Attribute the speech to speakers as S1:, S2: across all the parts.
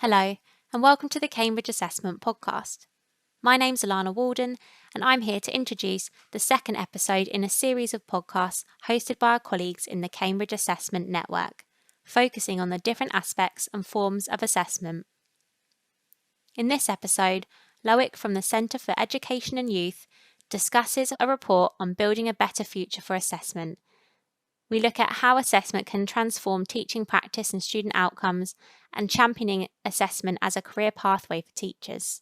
S1: Hello, and welcome to the Cambridge Assessment podcast. My name's Alana Walden, and I'm here to introduce the second episode in a series of podcasts hosted by our colleagues in the Cambridge Assessment Network, focusing on the different aspects and forms of assessment. In this episode, Loic from the Centre for Education and Youth discusses a report on building a better future for assessment. We look at how assessment can transform teaching practice and student outcomes and championing assessment as a career pathway for teachers.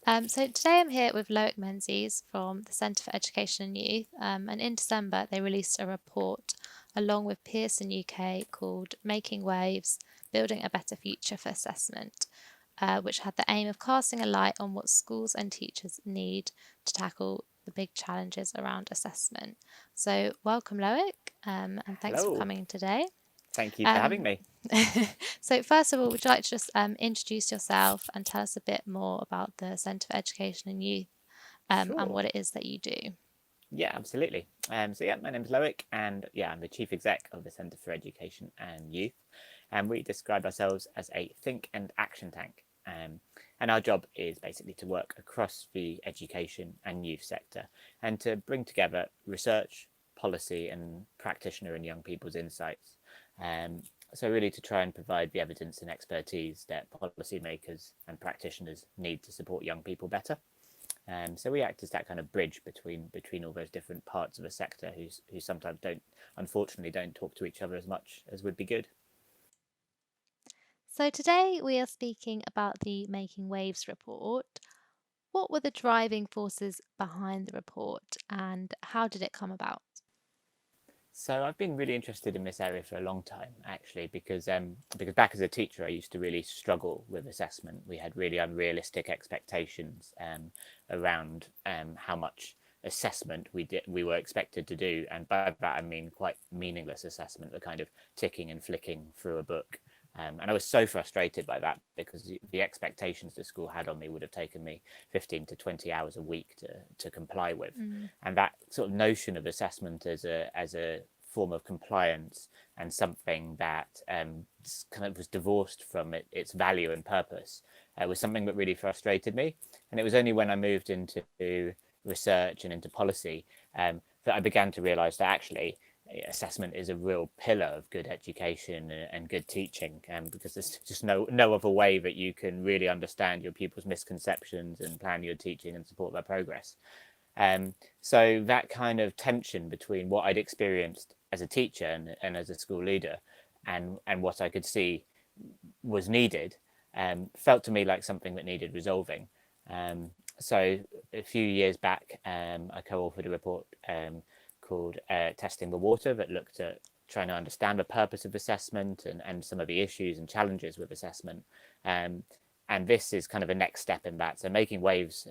S2: So today I'm here with Loic Menzies from the Centre for Education and Youth, and in December they released a report along with Pearson UK called Making Waves, Building a Better Future for Assessment, which had the aim of casting a light on what schools and teachers need to tackle the big challenges around assessment. So welcome Loic, and thanks
S3: Hello.
S2: for coming today.
S3: Thank you for having me.
S2: So first of all, would you like to just introduce yourself and tell us a bit more about the Centre for Education and Youth and what it is that you do?
S3: Yeah, absolutely. My name is Loic, and I'm the Chief Exec of the Centre for Education and Youth. And we describe ourselves as a think and action tank. And our job is basically to work across the education and youth sector and to bring together research, policy and practitioner and young people's insights. So really to try and provide the evidence and expertise that policymakers and practitioners need to support young people better. So we act as that kind of bridge between all those different parts of a sector who sometimes unfortunately don't talk to each other as much as would be good.
S2: So today we are speaking about the Making Waves report. What were the driving forces behind the report and how did it come about?
S3: So I've been really interested in this area for a long time, actually, because back as a teacher, I used to really struggle with assessment. We had really unrealistic expectations around how much assessment we were expected to do, and by that I mean quite meaningless assessment, the kind of ticking and flicking through a book. And I was so frustrated by that because the expectations the school had on me would have taken me 15 to 20 hours a week to comply with. And that sort of notion of assessment as a form of compliance and something that kind of was divorced from its value and purpose was something that really frustrated me. And it was only when I moved into research and into policy that I began to realise that actually assessment is a real pillar of good education and good teaching, because there's just no other way that you can really understand your pupils' misconceptions and plan your teaching and support their progress. So that kind of tension between what I'd experienced as a teacher and as a school leader and what I could see was needed felt to me like something that needed resolving. So a few years back, I co-authored a report called Testing the Water that looked at trying to understand the purpose of assessment and some of the issues and challenges with assessment. And this is kind of a next step in that. So Making Waves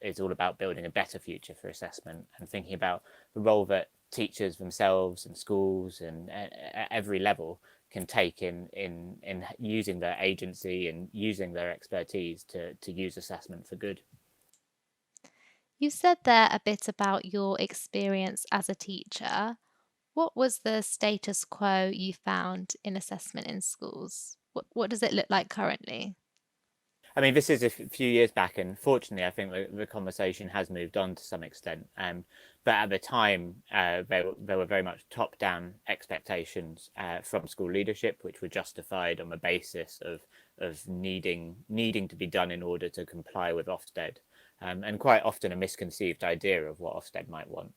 S3: is all about building a better future for assessment and thinking about the role that teachers themselves and schools and at every level can take in using their agency and using their expertise to use assessment for good.
S2: You said there a bit about your experience as a teacher. What was the status quo you found in assessment in schools? What does it look like currently?
S3: I mean, this is a few years back, and fortunately, I think the conversation has moved on to some extent. But at the time, there were very much top-down expectations from school leadership, which were justified on the basis of needing to be done in order to comply with Ofsted, and quite often a misconceived idea of what Ofsted might want.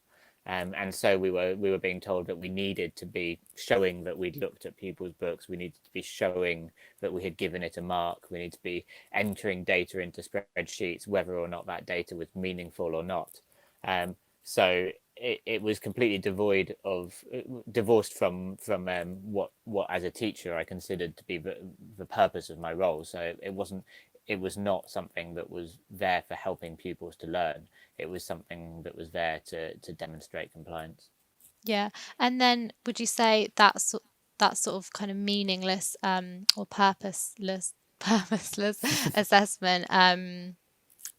S3: And so we were being told that we needed to be showing that we'd looked at people's books. We needed to be showing that we had given it a mark. We need to be entering data into spreadsheets, whether or not that data was meaningful or not. So it was completely divorced from what as a teacher I considered to be the purpose of my role. So it was not something that was there for helping pupils to learn. It was something that was there to demonstrate compliance.
S2: Yeah, and then would you say that sort of kind of meaningless or purposeless assessment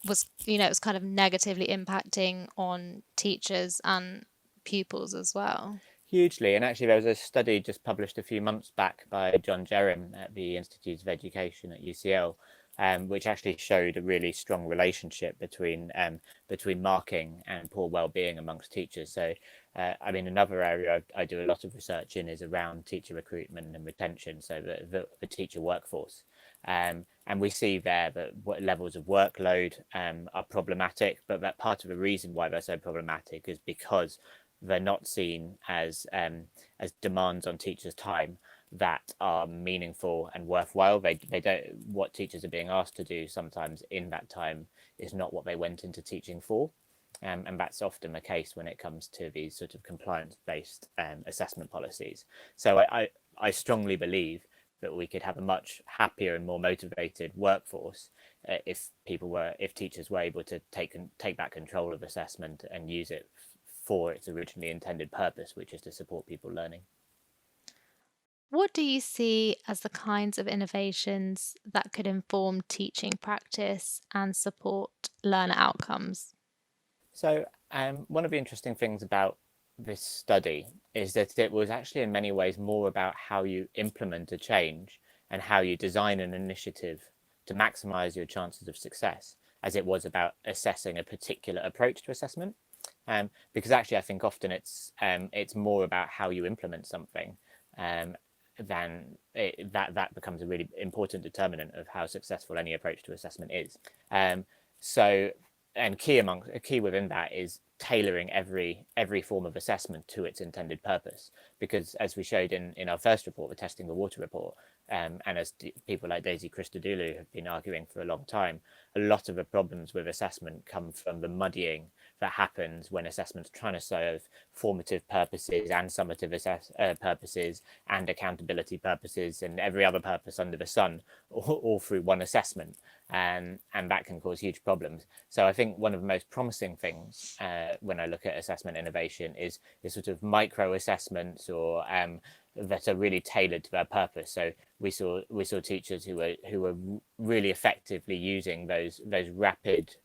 S2: was, it was kind of negatively impacting on teachers and pupils as well?
S3: Hugely, and actually there was a study just published a few months back by John Jerram at the Institute of Education at UCL, which actually showed a really strong relationship between marking and poor well-being amongst teachers. So, I mean, another area I do a lot of research in is around teacher recruitment and retention, so the teacher workforce. And we see there that what levels of workload are problematic, but that part of the reason why they're so problematic is because they're not seen as demands on teachers' time that are meaningful and worthwhile. They don't, what teachers are being asked to do sometimes in that time is not what they went into teaching for. And that's often the case when it comes to these sort of compliance-based assessment policies. So I strongly believe that we could have a much happier and more motivated workforce if teachers were able to take back control of assessment and use it for its originally intended purpose, which is to support people learning.
S2: What do you see as the kinds of innovations that could inform teaching practice and support learner outcomes?
S3: So one of the interesting things about this study is that it was actually in many ways more about how you implement a change and how you design an initiative to maximize your chances of success, as it was about assessing a particular approach to assessment. Because actually I think often it's more about how you implement something that becomes a really important determinant of how successful any approach to assessment is. And key within that is tailoring every form of assessment to its intended purpose, because as we showed in our first report, the Testing the Water report, and as people like Daisy Christodoulou have been arguing for a long time, a lot of the problems with assessment come from the muddying that happens when assessment's trying to serve formative purposes and summative purposes and accountability purposes and every other purpose under the sun, all through one assessment. And that can cause huge problems. So I think one of the most promising things when I look at assessment innovation is sort of micro assessments or that are really tailored to their purpose. So we saw teachers who were really effectively using those rapid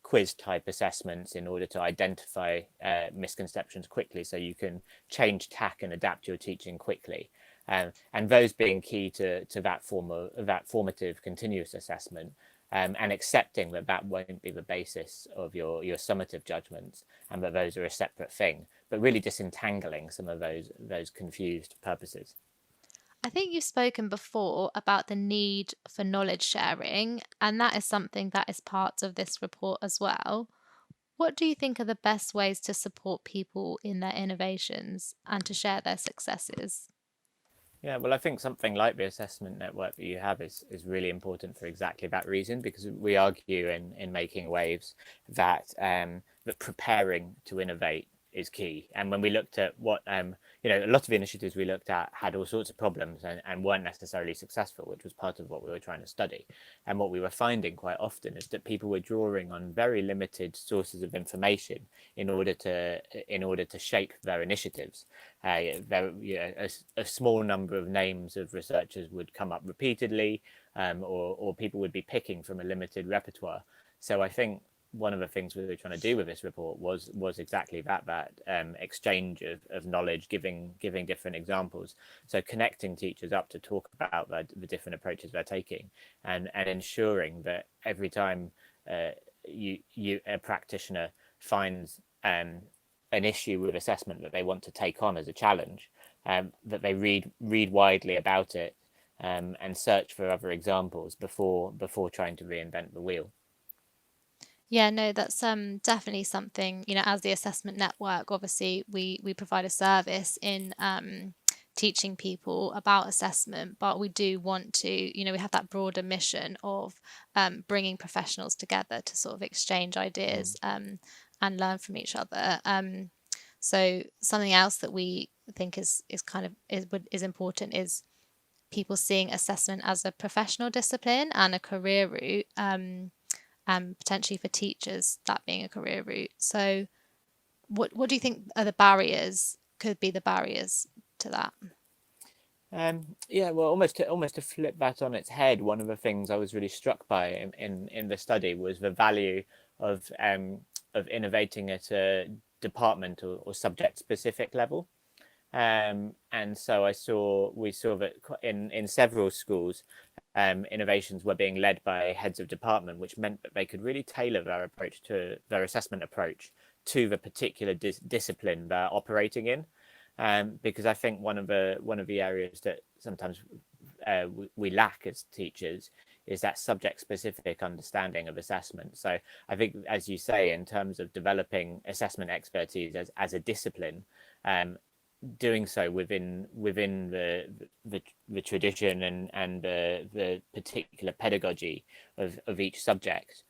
S3: quiz type assessments in order to identify misconceptions quickly, so you can change tack and adapt your teaching quickly. And those being key to that formative continuous assessment, and accepting that won't be the basis of your summative judgments, and that those are a separate thing, but really disentangling some of those confused purposes.
S2: I think you've spoken before about the need for knowledge sharing, and that is something that is part of this report as well. What do you think are the best ways to support people in their innovations and to share their successes?
S3: Yeah, well, I think something like the assessment network that you have is really important for exactly that reason, because we argue in Making Waves that that preparing to innovate is key. And when we looked at what a lot of the initiatives we looked at had all sorts of problems and weren't necessarily successful, which was part of what we were trying to study. And what we were finding quite often is that people were drawing on very limited sources of information in order to shape their initiatives. A small number of names of researchers would come up repeatedly, or people would be picking from a limited repertoire. So I think one of the things we were trying to do with this report was exactly that exchange of knowledge, giving different examples, so connecting teachers up to talk about the different approaches they're taking, and ensuring that every time a practitioner finds an issue with assessment that they want to take on as a challenge, that they read widely about it, and search for other examples before trying to reinvent the wheel.
S2: Yeah, no, that's definitely something, as the assessment network, obviously we provide a service in teaching people about assessment, but we do want to, we have that broader mission of bringing professionals together to sort of exchange ideas and learn from each other. So something else that we think is important is people seeing assessment as a professional discipline and a career route. And potentially for teachers, that being a career route. So what do you think are could be the barriers to that?
S3: Yeah, well, almost to flip that on its head, one of the things I was really struck by in the study was the value of innovating at a department or subject specific level. And so we saw that in several schools, innovations were being led by heads of department, which meant that they could really tailor their assessment approach to the particular discipline they're operating in. Because I think one of the areas that sometimes we lack as teachers is that subject specific understanding of assessment. So I think, as you say, in terms of developing assessment expertise as a discipline, doing so within the tradition and the particular pedagogy of each subject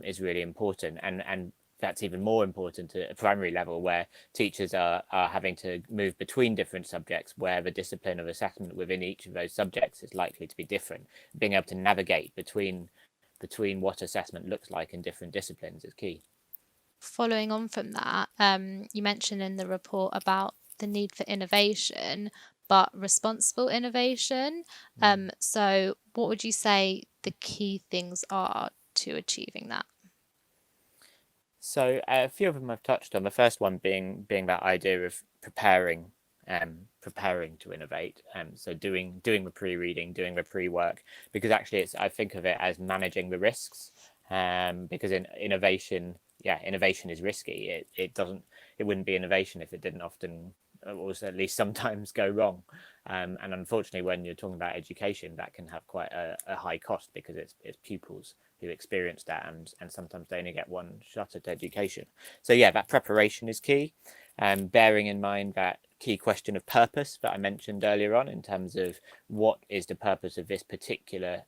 S3: is really important, and that's even more important at a primary level, where teachers are having to move between different subjects, where the discipline of assessment within each of those subjects is likely to be different. Being able to navigate between what assessment looks like in different disciplines is key.
S2: Following on from that, you mentioned in the report about the need for innovation, but responsible innovation. So what would you say the key things are to achieving that?
S3: So a few of them I've touched on. The first one being that idea of preparing to innovate. So doing the pre-reading, doing the pre-work, because actually I think of it as managing the risks. Because in innovation is risky. It wouldn't be innovation if it didn't often, or at least sometimes, go wrong. And unfortunately, when you're talking about education, that can have quite a high cost, because it's pupils who experience that, and sometimes they only get one shot at education. So that preparation is key. Bearing in mind that key question of purpose that I mentioned earlier on, in terms of what is the purpose of this particular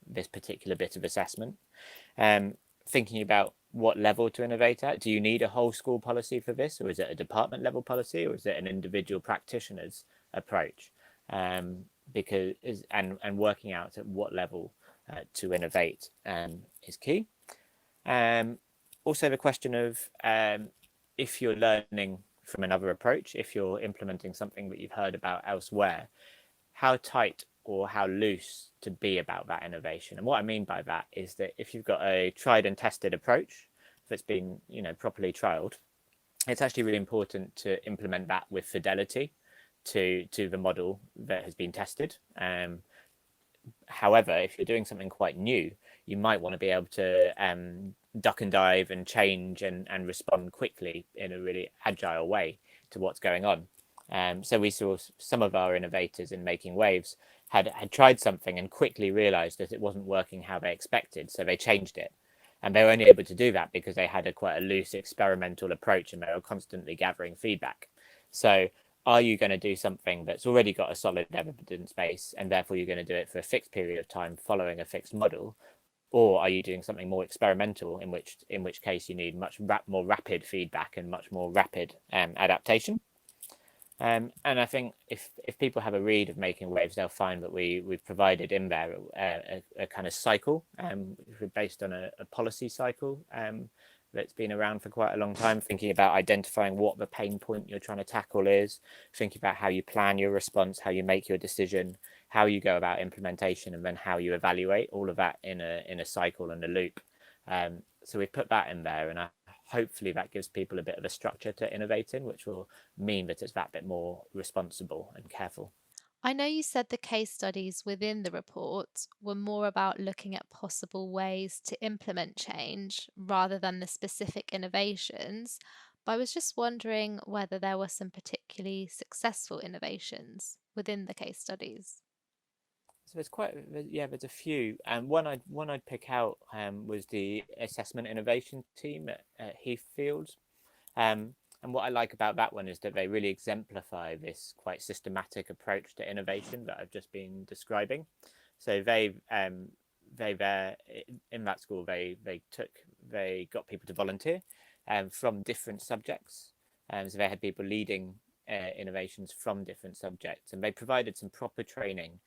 S3: bit of assessment. Thinking about what level to innovate at. Do you need a whole school policy for this, or is it a department level policy, or is it an individual practitioner's approach? Because working out at what level to innovate is key. Also, the question of if you're learning from another approach, if you're implementing something that you've heard about elsewhere, how tight or how loose to be about that innovation. And what I mean by that is that if you've got a tried and tested approach that's been properly trialed, it's actually really important to implement that with fidelity to the model that has been tested. However, if you're doing something quite new, you might want to be able to duck and dive and change and respond quickly in a really agile way to what's going on. So we saw some of our innovators in Making Waves had tried something and quickly realized that it wasn't working how they expected, so they changed it. And they were only able to do that because they had quite a loose experimental approach, and they were constantly gathering feedback. So are you going to do something that's already got a solid evidence base, and therefore you're going to do it for a fixed period of time following a fixed model? Or are you doing something more experimental, in which case you need much more rapid feedback and much more rapid adaptation? And I think if people have a read of Making Waves, they'll find that we've provided in there a kind of cycle based on a policy cycle that's been around for quite a long time, thinking about identifying what the pain point you're trying to tackle is, thinking about how you plan your response, how you make your decision, how you go about implementation, and then how you evaluate all of that in a cycle and a loop. So we've put that in there, and hopefully that gives people a bit of a structure to innovate in, which will mean that it's that bit more responsible and careful.
S2: I know you said the case studies within the report were more about looking at possible ways to implement change rather than the specific innovations, but I was just wondering whether there were some particularly successful innovations within the case studies.
S3: So there's a few. One I'd pick out was the assessment innovation team at Heathfield. And what I like about that one is that they really exemplify this quite systematic approach to innovation that I've just been describing. So they in that school they got people to volunteer from different subjects. So they had people leading innovations from different subjects, and they provided some proper training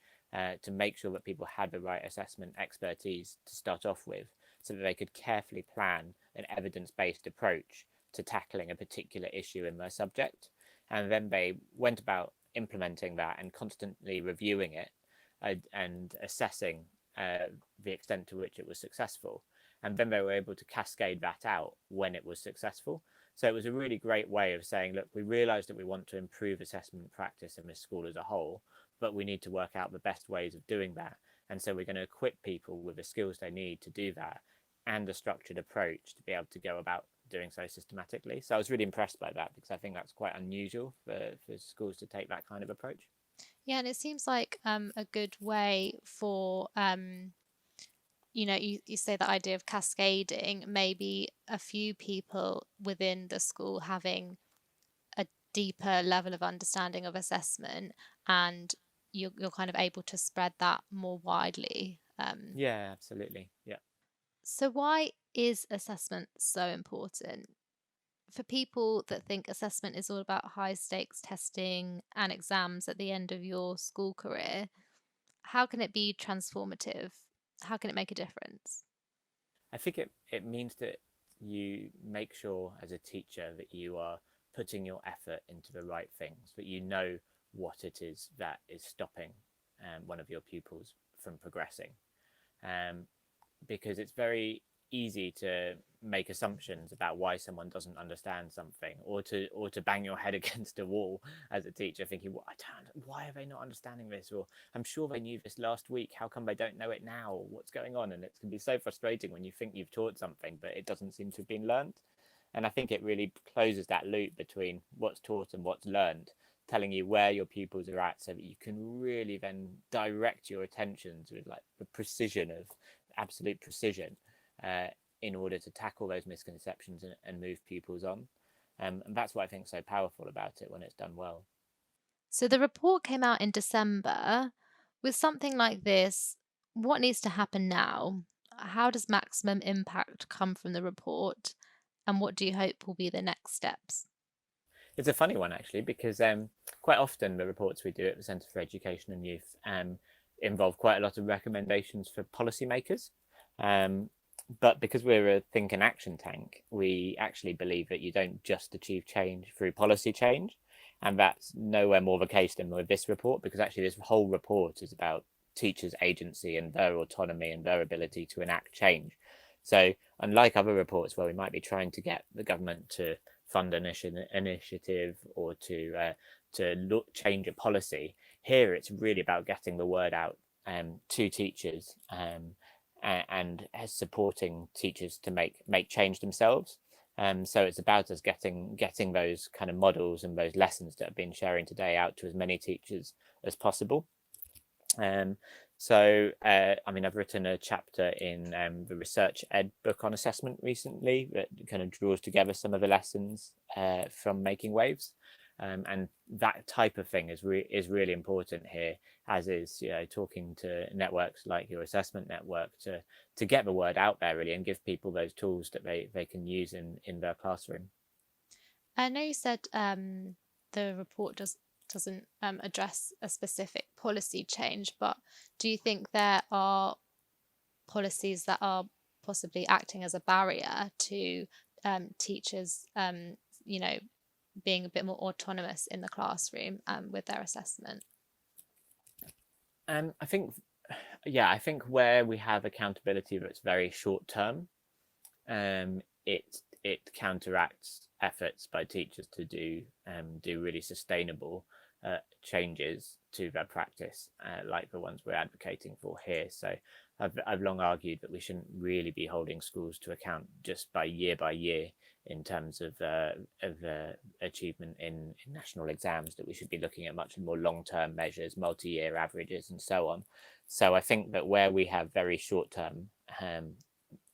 S3: to make sure that people had the right assessment expertise to start off with, so that they could carefully plan an evidence-based approach to tackling a particular issue in their subject. And then they went about implementing that and constantly reviewing it and assessing the extent to which it was successful. And then they were able to cascade that out when it was successful. So it was a really great way of saying, look, we realise that we want to improve assessment practice in this school as a whole, but we need to work out the best ways of doing that. And so we're going to equip people with the skills they need to do that and a structured approach to be able to go about doing so systematically. So I was really impressed by that, because I think that's quite unusual for schools to take that kind of approach.
S2: Yeah, and it seems like a good way for you say the idea of cascading, maybe a few people within the school having a deeper level of understanding of assessment, and you're kind of able to spread that more widely.
S3: Yeah, absolutely. Yeah.
S2: So why is assessment so important? For people that think assessment is all about high stakes testing and exams at the end of your school career, how can it be transformative? How can it make a difference?
S3: I think it means that you make sure as a teacher that you are putting your effort into the right things, that you know what it is that is stopping one of your pupils from progressing. Um, because it's very easy to make assumptions about why someone doesn't understand something, or to bang your head against a wall as a teacher thinking, well, why are they not understanding this, or I'm sure they knew this last week, how come they don't know it now, or what's going on? And it can be so frustrating when you think you've taught something but it doesn't seem to have been learned. And I think it really closes that loop between what's taught and what's learned, telling you where your pupils are at, so that you can really then direct your attentions with like the precision of absolute precision, uh, in order to tackle those misconceptions and move pupils on. And that's what I think is so powerful about it when it's done well.
S2: So the report came out in December. With something like this, what needs to happen now? How does maximum impact come from the report? And what do you hope will be the next steps?
S3: It's a funny one, actually, because quite often the reports we do at the Centre for Education and Youth involve quite a lot of recommendations for policymakers. But because we're a think and action tank, we actually believe that you don't just achieve change through policy change. And that's nowhere more the case than with this report, because actually this whole report is about teachers' agency and their autonomy and their ability to enact change. So unlike other reports where we might be trying to get the government to fund an initiative or to change a policy, here it's really about getting the word out to teachers, and supporting teachers to make change themselves. So it's about us getting those kind of models and those lessons that I've been sharing today out to as many teachers as possible. I mean, I've written a chapter in the Research Ed book on assessment recently that kind of draws together some of the lessons from Making Waves. And that type of thing is really important here, as is talking to networks like your assessment network to get the word out there really, and give people those tools that they can use in their classroom.
S2: I know you said the report doesn't address a specific policy change, but do you think there are policies that are possibly acting as a barrier to teachers, being a bit more autonomous in the classroom with their assessment?
S3: I think, yeah, I think where we have accountability that's very short term, it counteracts efforts by teachers to do really sustainable changes to their practice, like the ones we're advocating for here. So I've long argued that we shouldn't really be holding schools to account just by year in terms of achievement in national exams, that we should be looking at much more long-term measures, multi-year averages and so on. So I think that where we have very short-term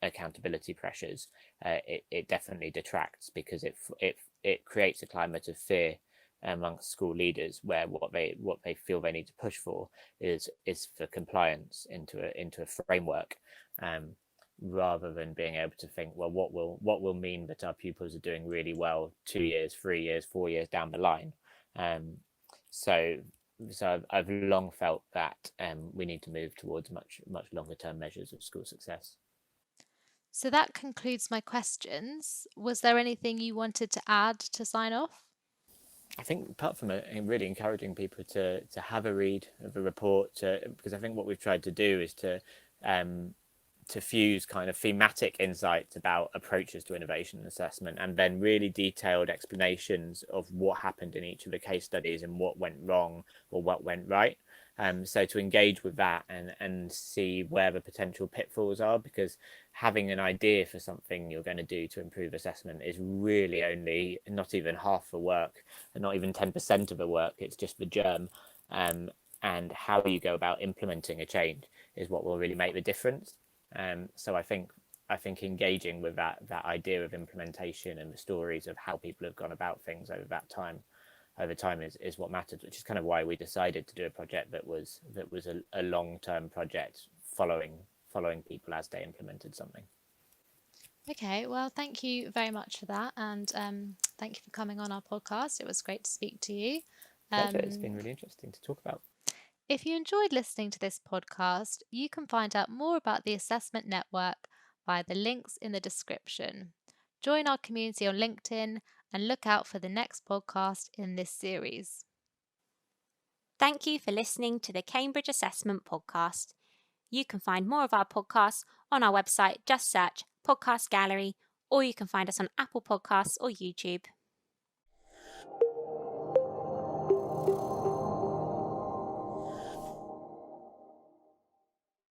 S3: accountability pressures, it definitely detracts, because it creates a climate of fear amongst school leaders, where what they feel they need to push for is for compliance into a framework, rather than being able to think, well, what will mean that our pupils are doing really well 2 years, 3 years, 4 years down the line. So I've long felt that we need to move towards much longer term measures of school success.
S2: So that concludes my questions. Was there anything you wanted to add to sign off?
S3: I think apart from really encouraging people to have a read of the report, because I think what we've tried to do is to to fuse kind of thematic insights about approaches to innovation and assessment, and then really detailed explanations of what happened in each of the case studies and what went wrong or what went right. So to engage with that and see where the potential pitfalls are, because having an idea for something you're going to do to improve assessment is really only not even half the work and not even 10% of the work. It's just the germ. And how you go about implementing a change is what will really make the difference. So I think engaging with that idea of implementation and the stories of how people have gone about things over time is what matters, which is kind of why we decided to do a project that was a long-term project following people as they implemented something.
S2: Okay, well, thank you very much for that, and thank you for coming on our podcast. It was great to speak to you.
S3: Pleasure. It's been really interesting to talk about.
S2: If you enjoyed listening to this podcast, you can find out more about the Assessment Network via the links in the description. Join our community on LinkedIn and look out for the next podcast in this series.
S1: Thank you for listening to the Cambridge Assessment Podcast. You can find more of our podcasts on our website. Just search Podcast Gallery, or you can find us on Apple Podcasts or YouTube.